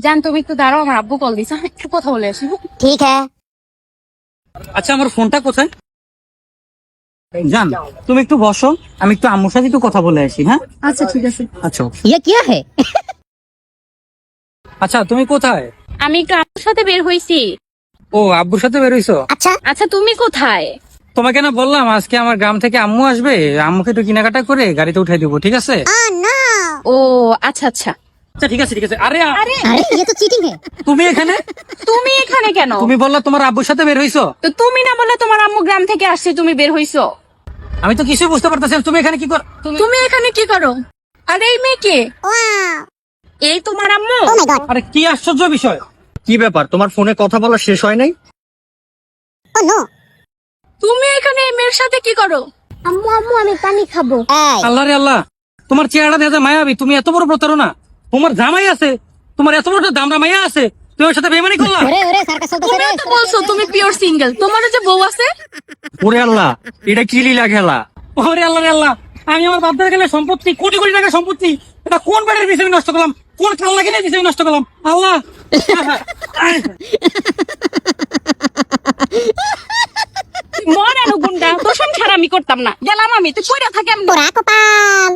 জান তুমি একটু দাঁড়াও, আমার আব্বু কল দিছে, একটু কথা বলে আসি। ठीक है। আচ্ছা আমার ফোনটা কোথায়? জান তুমি একটু বসো, আমি একটু আম্মুর সাথে একটু কথা বলে আসি। হ্যাঁ আচ্ছা ঠিক আছে। আচ্ছা ये क्या है? আচ্ছা তুমি কোথায়? আমি একটু আব্বুর সাথে বের হইছি। ও আব্বুর সাথে বেরোইছো? अच्छा আচ্ছা তুমি কোথায়? তোমাকে না বললাম আজকে আমার গ্রাম থেকে আম্মু আসবে, আম্মুকে একটু কেনাকাটা করে গাড়িতে উঠাই দিবো, ঠিক আছে? ও আচ্ছা আচ্ছা। আচ্ছা ঠিক আছে ঠিক আছে। আরে আরে अरे ये तो चीटिंग है। তুমি এখানে? তুমি এখানে কেন? তুমি বললা তোমার আব্বুর সাথে বের হইছো। তো তুমি না বললে তোমার আম্মু গ্রাম থেকে আসছে, তুমি বের হইছো? আমি তো কিছুই বুঝতে পারতেছি না, তুমি এখানে কি কর? তুমি এখানে কি করো? আরে এই মেয়ে কে? এই তোমার আম্মু? Oh my god. আরে কি আশ্চর্য বিষয়! কি ব্যাপার, তোমার ফোনে কথা বলা শেষ হয় নাই? Oh no. তুমি এখানে এই মেয়ের সাথে কি করো? আম্মু আম্মু আমি পানি খাবো। এই আল্লাহ রে আল্লাহ, তোমার চেহারা দেখা যায় মায়াবী, তুমি এত বড় প্রতারণা! তোমার জামাই আছে, তোমার এত বড় দামরা মাইয়া আছে, তুমি ওর সাথে বেইমানি করলা? ওরে ওরে সার্কাস চলতেছে তুমি রে। তো বলছো তুমি পিওর সিঙ্গেল, তোমার যে বউ আছে। ওরে আল্লাহ, এটা কি লীলা খেলা! ওরে আল্লাহ রে আল্লাহ, আমি আমার বাপদের গেলে সম্পত্তি, কোটি কোটি টাকা সম্পত্তি, এটা কোন বেড়ের বিষয় নষ্ট করলাম, কোন কাল্লা কিনে বিষয় নষ্ট করলাম, আল্লাহ! মরানো গুন্ডা, তোর সংসার আমি করতাম না, গেলাম আমি, তুই কইরা থাকে। তোরা কপাল।